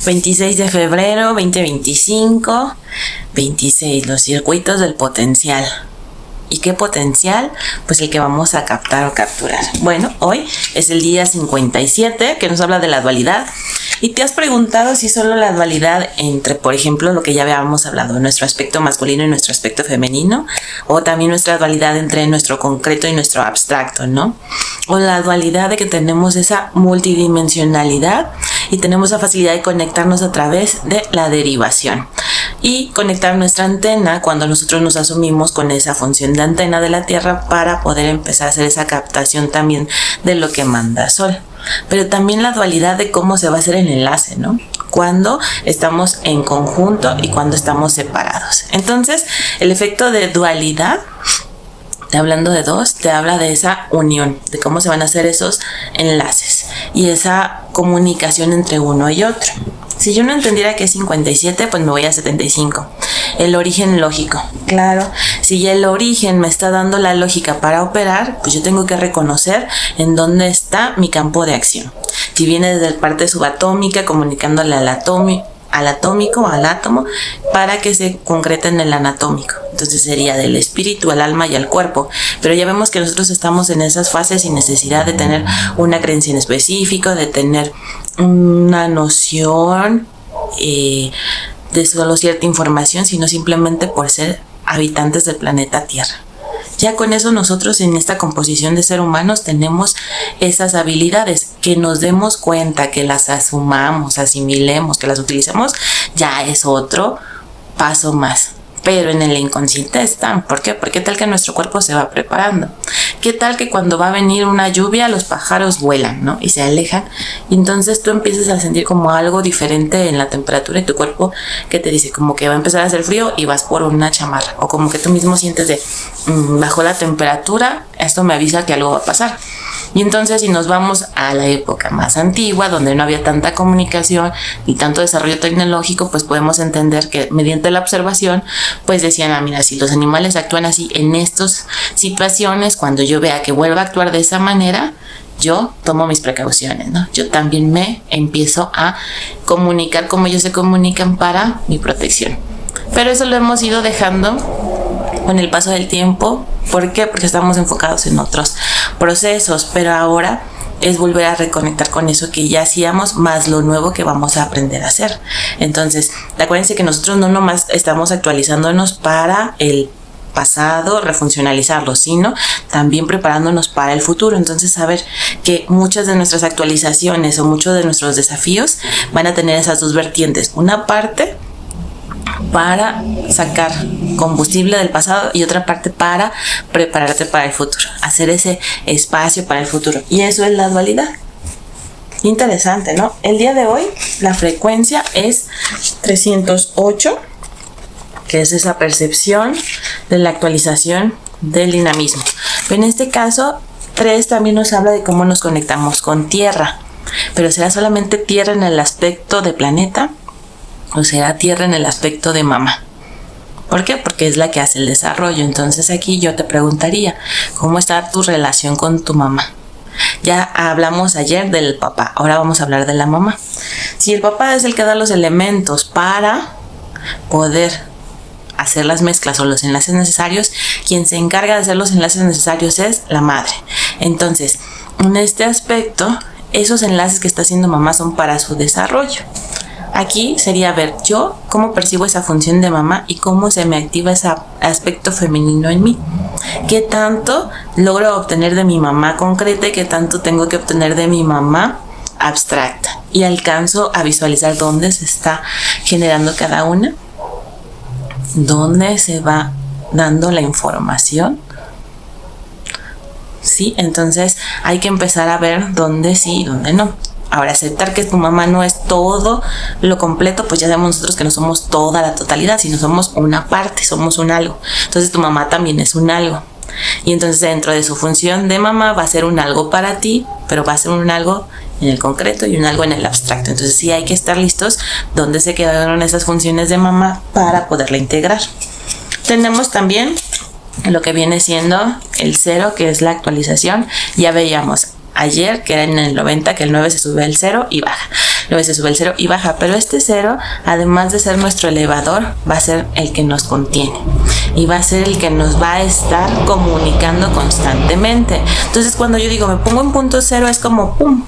26 de febrero 2025, 26, los circuitos del potencial. ¿Y qué potencial? Pues el que vamos a captar o capturar. Bueno, hoy es el día 57 que nos habla de la dualidad. ¿Y te has preguntado si solo la dualidad entre, por ejemplo, lo que ya habíamos hablado, nuestro aspecto masculino y nuestro aspecto femenino? O también nuestra dualidad entre nuestro concreto y nuestro abstracto, ¿no? O la dualidad de que tenemos esa multidimensionalidad y tenemos la facilidad de conectarnos a través de la derivación. Y conectar nuestra antena cuando nosotros nos asumimos con esa función de antena de la Tierra para poder empezar a hacer esa captación también de lo que manda Sol. Pero también la dualidad de cómo se va a hacer el enlace, ¿no? Cuando estamos en conjunto y cuando estamos separados. Entonces, el efecto de dualidad, hablando de dos, te habla de esa unión, de cómo se van a hacer esos enlaces y esa comunicación entre uno y otro. Si yo no entendiera que es 57, pues me voy a 75. El origen lógico. Claro, si ya el origen me está dando la lógica para operar, pues yo tengo que reconocer en dónde está mi campo de acción. Si viene desde la parte subatómica, comunicándole al atómico, al átomo, para que se concrete en el anatómico. Entonces sería del espíritu, al alma y al cuerpo. Pero ya vemos que nosotros estamos en esas fases sin necesidad de tener una creencia en específico, de tener una noción de solo cierta información, sino simplemente por ser habitantes del planeta Tierra. Ya con eso nosotros en esta composición de ser humanos tenemos esas habilidades. Que nos demos cuenta, que las asumamos, asimilemos, que las utilicemos, ya es otro paso más. Pero en el inconsciente están. ¿Por qué? Porque tal que nuestro cuerpo se va preparando. ¿Qué tal que cuando va a venir una lluvia los pájaros vuelan, ¿no? Y se alejan. Y entonces tú empiezas a sentir como algo diferente en la temperatura y tu cuerpo que te dice como que va a empezar a hacer frío y vas por una chamarra. O como que tú mismo sientes de bajó la temperatura, esto me avisa que algo va a pasar. Y entonces si nos vamos a la época más antigua, donde no había tanta comunicación ni tanto desarrollo tecnológico, pues podemos entender que mediante la observación, pues decían, mira, si los animales actúan así en estas situaciones, cuando yo vea que vuelva a actuar de esa manera, yo tomo mis precauciones, ¿no? Yo también me empiezo a comunicar como ellos se comunican para mi protección. Pero eso lo hemos ido dejando con el paso del tiempo. ¿Por qué? Porque estamos enfocados en otros procesos, pero ahora es volver a reconectar con eso que ya hacíamos, más lo nuevo que vamos a aprender a hacer. Entonces, acuérdense que nosotros no nomás estamos actualizándonos para el pasado, refuncionalizarlo, sino también preparándonos para el futuro. Entonces, saber que muchas de nuestras actualizaciones o muchos de nuestros desafíos van a tener esas dos vertientes. Una parte para sacar combustible del pasado y otra parte para prepararte para el futuro, hacer ese espacio para el futuro. Y eso es la dualidad. Interesante, ¿no? El día de hoy la frecuencia es 308, que es esa percepción de la actualización del dinamismo. Pero en este caso, 3 también nos habla de cómo nos conectamos con Tierra. Pero ¿será solamente Tierra en el aspecto de planeta? ¿O será Tierra en el aspecto de mamá? ¿Por qué? Porque es la que hace el desarrollo. Entonces aquí yo te preguntaría, ¿cómo está tu relación con tu mamá? Ya hablamos ayer del papá, ahora vamos a hablar de la mamá. Si el papá es el que da los elementos para poder hacer las mezclas o los enlaces necesarios, quien se encarga de hacer los enlaces necesarios es la madre. Entonces, en este aspecto, esos enlaces que está haciendo mamá son para su desarrollo. Aquí sería ver yo cómo percibo esa función de mamá y cómo se me activa ese aspecto femenino en mí. ¿Qué tanto logro obtener de mi mamá concreta y qué tanto tengo que obtener de mi mamá abstracta? Y alcanzo a visualizar dónde se está generando cada una, dónde se va dando la información. Sí, entonces hay que empezar a ver dónde sí y dónde no. Ahora, aceptar que tu mamá no es todo lo completo, pues ya sabemos nosotros que no somos toda la totalidad, sino somos una parte, somos un algo. Entonces tu mamá también es un algo. Y entonces dentro de su función de mamá va a ser un algo para ti, pero va a ser un algo en el concreto y un algo en el abstracto. Entonces sí hay que estar listos dónde se quedaron esas funciones de mamá para poderla integrar. Tenemos también lo que viene siendo el 0, que es la actualización. Ya veíamos ayer que era en el 90, que el 9 se sube al 0 y baja. luego se sube el 0 y baja, pero este 0, además de ser nuestro elevador, va a ser el que nos contiene y va a ser el que nos va a estar comunicando constantemente. Entonces cuando yo digo me pongo en punto 0, es como pum,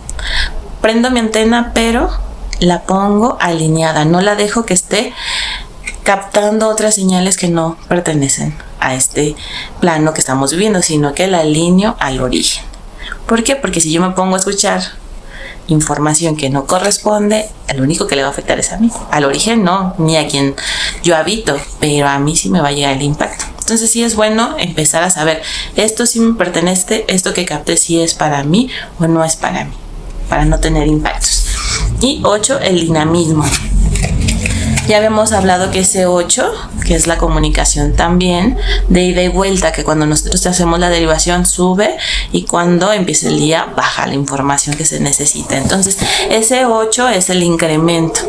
prendo mi antena, pero la pongo alineada, no la dejo que esté captando otras señales que no pertenecen a este plano que estamos viviendo, sino que la alineo al origen. ¿Por qué? Porque si yo me pongo a escuchar información que no corresponde, el único que le va a afectar es a mí. Al origen no, ni a quien yo habito, pero a mí sí me va a llegar el impacto. Entonces sí es bueno empezar a saber, esto sí me pertenece, esto que capté sí es para mí o no es para mí, para no tener impactos. Y 8, el dinamismo. Ya habíamos hablado que ese 8, que es la comunicación también, de ida y vuelta, que cuando nosotros hacemos la derivación sube y cuando empieza el día baja la información que se necesita. Entonces ese 8 es el incremento,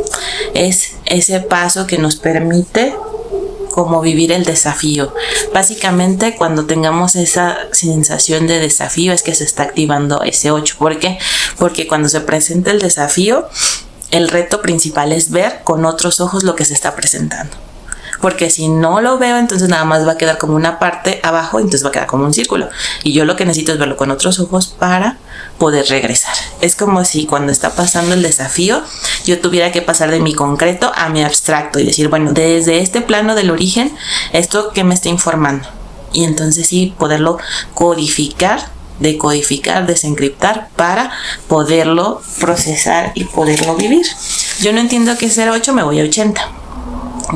es ese paso que nos permite como vivir el desafío. Básicamente cuando tengamos esa sensación de desafío es que se está activando ese 8. ¿Por qué? Porque cuando se presenta el desafío, el reto principal es ver con otros ojos lo que se está presentando. Porque si no lo veo, entonces nada más va a quedar como una parte abajo, entonces va a quedar como un círculo. Y yo lo que necesito es verlo con otros ojos para poder regresar. Es como si cuando está pasando el desafío, yo tuviera que pasar de mi concreto a mi abstracto y decir, bueno, desde este plano del origen, ¿esto qué me está informando? Y entonces sí, poderlo codificar, decodificar, desencriptar para poderlo procesar y poderlo vivir. Yo no entiendo qué es 0,8, me voy a 80.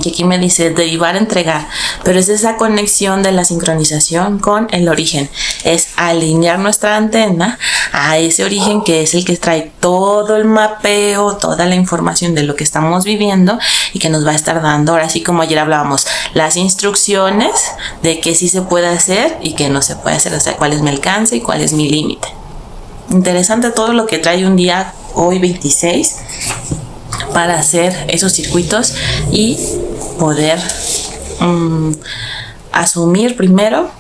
Y aquí me dice derivar, entregar, pero es esa conexión de la sincronización con el origen, es alinear nuestra antena a ese origen que es el que trae todo el mapeo, toda la información de lo que estamos viviendo y que nos va a estar dando, ahora sí como ayer hablábamos, las instrucciones de qué sí se puede hacer y qué no se puede hacer, o sea, cuál es mi alcance y cuál es mi límite. Interesante todo lo que trae un día hoy 26 para hacer esos circuitos y poder asumir primero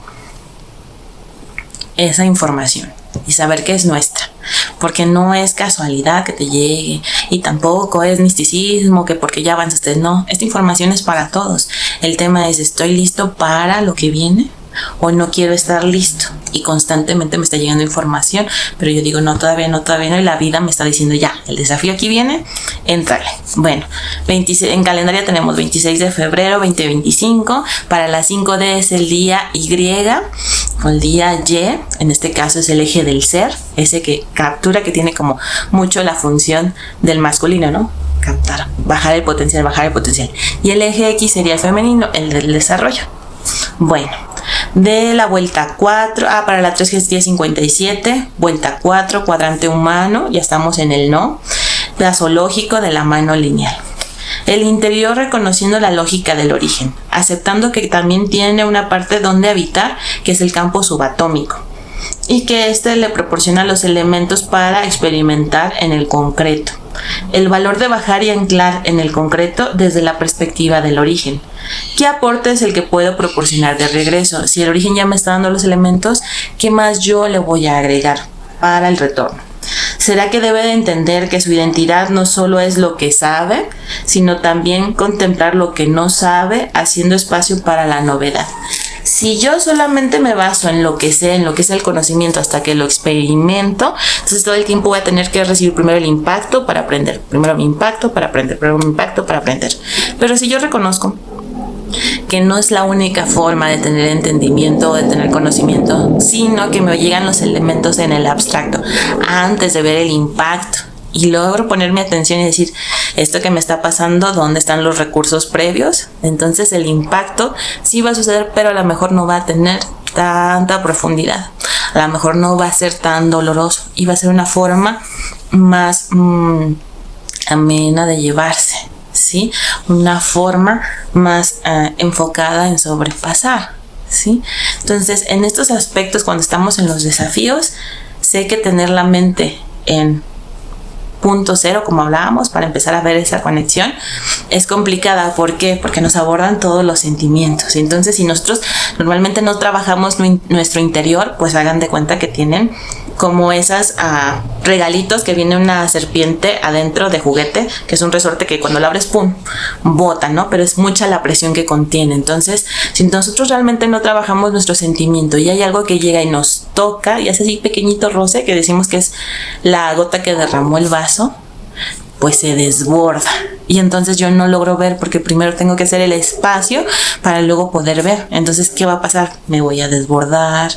esa información y saber que es nuestra, porque no es casualidad que te llegue y tampoco es misticismo que porque ya avanzaste, no, esta información es para todos. El tema es, ¿estoy listo para lo que viene o no quiero estar listo? Y constantemente me está llegando información, pero yo digo no, todavía no, y la vida me está diciendo ya, el desafío aquí viene, éntrale. Bueno, 26, en calendario tenemos 26 de febrero 2025, para las 5D es el día Y, o el día Y, en este caso es el eje del ser, ese que captura, que tiene como mucho la función del masculino, ¿no? Captar, bajar el potencial. Y el eje X sería el femenino, el del desarrollo. Bueno, de la vuelta 4, para la 3 que es 1057, vuelta 4, cuadrante humano, ya estamos en el no, plazo lógico de la mano lineal. El interior reconociendo la lógica del origen, aceptando que también tiene una parte donde habitar, que es el campo subatómico, y que este le proporciona los elementos para experimentar en el concreto. El valor de bajar y anclar en el concreto desde la perspectiva del origen. ¿Qué aporte es el que puedo proporcionar de regreso? Si el origen ya me está dando los elementos, ¿qué más yo le voy a agregar para el retorno? ¿Será que debe de entender que su identidad no solo es lo que sabe, sino también contemplar lo que no sabe, haciendo espacio para la novedad? Si yo solamente me baso en lo que sé, en lo que es el conocimiento hasta que lo experimento, entonces todo el tiempo voy a tener que recibir primero el impacto para aprender, primero mi impacto para aprender, primero mi impacto para aprender. Pero si yo reconozco que no es la única forma de tener entendimiento o de tener conocimiento, sino que me llegan los elementos en el abstracto antes de ver el impacto, y logro ponerme atención y decir, esto que me está pasando, ¿dónde están los recursos previos? Entonces el impacto sí va a suceder, pero a lo mejor no va a tener tanta profundidad, a lo mejor no va a ser tan doloroso y va a ser una forma más amena de llevarse, ¿sí? Una forma más enfocada en sobrepasar, ¿sí? Entonces en estos aspectos, cuando estamos en los desafíos, sé que tener la mente en punto cero, como hablábamos, para empezar a ver esa conexión, es complicada. ¿Por qué? Porque nos abordan todos los sentimientos. Entonces, si nosotros normalmente no trabajamos nuestro interior, pues hagan de cuenta que tienen como esas regalitos que viene una serpiente adentro de juguete, que es un resorte que cuando lo abres, ¡pum!, bota, ¿no? Pero es mucha la presión que contiene. Entonces, si nosotros realmente no trabajamos nuestro sentimiento y hay algo que llega y nos toca y hace así pequeñito roce, que decimos que es la gota que derramó el vaso, pues se desborda. Y entonces yo no logro ver porque primero tengo que hacer el espacio para luego poder ver. Entonces, ¿qué va a pasar? Me voy a desbordar,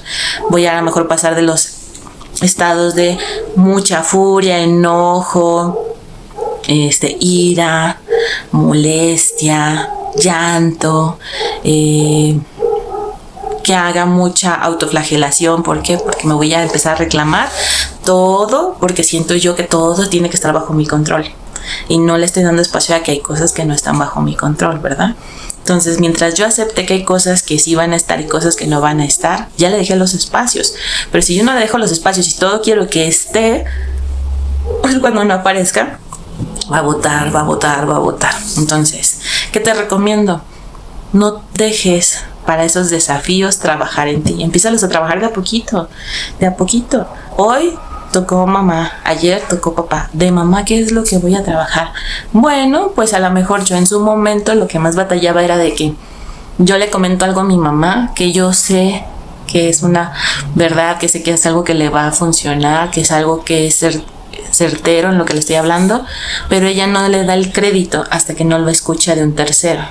voy a lo mejor pasar de los estados de mucha furia, enojo, ira, molestia, llanto, que haga mucha autoflagelación. ¿Por qué? Porque me voy a empezar a reclamar todo, porque siento yo que todo tiene que estar bajo mi control y no le estoy dando espacio a que hay cosas que no están bajo mi control, ¿verdad? Entonces, mientras yo acepte que hay cosas que sí van a estar y cosas que no van a estar, ya le dejé los espacios. Pero si yo no le dejo los espacios y todo quiero que esté, pues cuando no aparezca, va a botar, va a botar, va a botar. Entonces, ¿qué te recomiendo? No dejes para esos desafíos trabajar en ti. Empiézalos a trabajar de a poquito, de a poquito. Hoy tocó mamá, ayer tocó papá. De mamá, ¿qué es lo que voy a trabajar? Bueno, pues a lo mejor yo en su momento lo que más batallaba era de que yo le comento algo a mi mamá que yo sé que es una verdad, que sé que es algo que le va a funcionar, que es algo que es certero en lo que le estoy hablando, pero ella no le da el crédito hasta que no lo escucha de un tercero.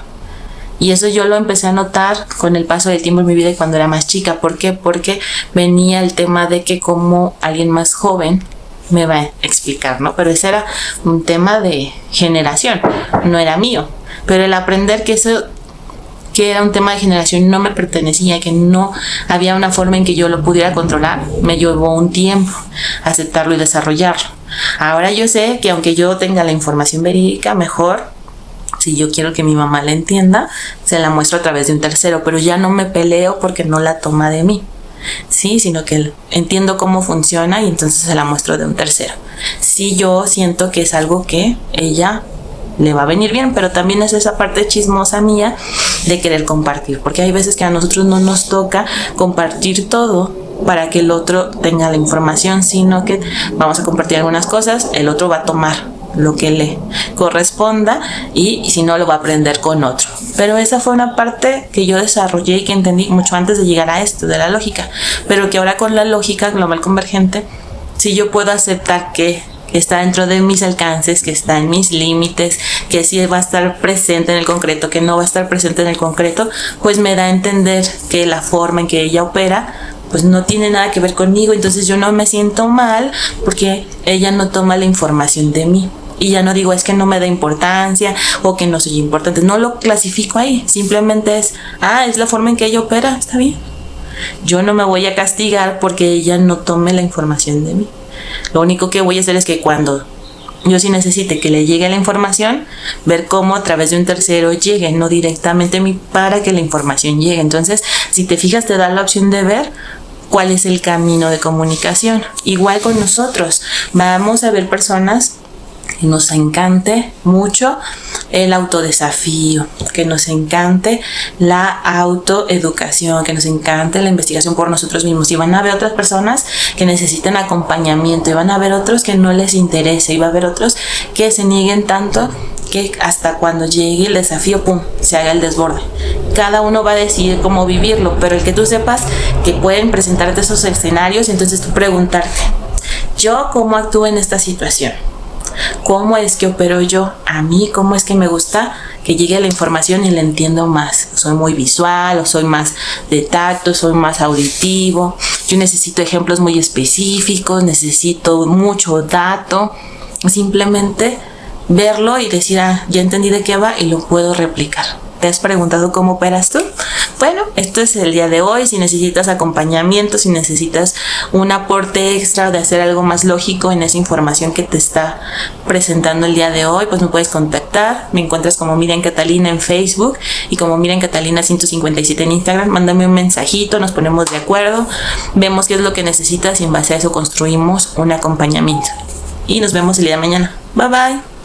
Y eso yo lo empecé a notar con el paso del tiempo en mi vida y cuando era más chica. ¿Por qué? Porque venía el tema de que como alguien más joven me va a explicar, ¿no? Pero ese era un tema de generación, no era mío. Pero el aprender que eso, que era un tema de generación, no me pertenecía, que no había una forma en que yo lo pudiera controlar, me llevó un tiempo aceptarlo y desarrollarlo. Ahora yo sé que aunque yo tenga la información verídica, mejor, si yo quiero que mi mamá la entienda, se la muestro a través de un tercero, pero ya no me peleo porque no la toma de mí, sí, sino que entiendo cómo funciona y entonces se la muestro de un tercero. Sí, yo siento que es algo que ella le va a venir bien, pero también es esa parte chismosa mía de querer compartir, porque hay veces que a nosotros no nos toca compartir todo para que el otro tenga la información, sino que vamos a compartir algunas cosas, el otro va a tomar lo que le corresponda y si no lo va a aprender con otro. Pero esa fue una parte que yo desarrollé y que entendí mucho antes de llegar a esto de la lógica, pero que ahora con la lógica global convergente, si yo puedo aceptar que está dentro de mis alcances, que está en mis límites, que sí va a estar presente en el concreto, que no va a estar presente en el concreto, pues me da a entender que la forma en que ella opera pues no tiene nada que ver conmigo. Entonces yo no me siento mal porque ella no toma la información de mí. Y ya no digo es que no me da importancia o que no soy importante. No lo clasifico ahí. Simplemente es la forma en que ella opera. Está bien. Yo no me voy a castigar porque ella no tome la información de mí. Lo único que voy a hacer es que cuando yo sí necesite que le llegue la información, ver cómo a través de un tercero llegue, no directamente a mí, para que la información llegue. Entonces, si te fijas, te da la opción de ver cuál es el camino de comunicación. Igual con nosotros, vamos a ver personas que nos encante mucho el autodesafío, que nos encante la autoeducación, que nos encante la investigación por nosotros mismos, y van a haber otras personas que necesitan acompañamiento, y van a haber otros que no les interese, y va a haber otros que se nieguen tanto que hasta cuando llegue el desafío, ¡pum!, se haga el desborde. Cada uno va a decidir cómo vivirlo, pero el que tú sepas que pueden presentarte esos escenarios, entonces tú preguntarte, ¿yo cómo actúo en esta situación? ¿Cómo es que opero yo? A mí, ¿cómo es que me gusta que llegue la información y la entiendo más? ¿Soy muy visual o soy más de tacto, soy más auditivo? Yo necesito ejemplos muy específicos, necesito mucho dato. Simplemente verlo y decir, ya entendí de qué va y lo puedo replicar. ¿Te has preguntado cómo operas tú? Bueno, esto es el día de hoy. Si necesitas acompañamiento, si necesitas un aporte extra de hacer algo más lógico en esa información que te está presentando el día de hoy, pues me puedes contactar. Me encuentras como Miriam Catalina en Facebook y como Miriam Catalina 157 en Instagram. Mándame un mensajito, nos ponemos de acuerdo, vemos qué es lo que necesitas y en base a eso construimos un acompañamiento. Y nos vemos el día de mañana. Bye bye.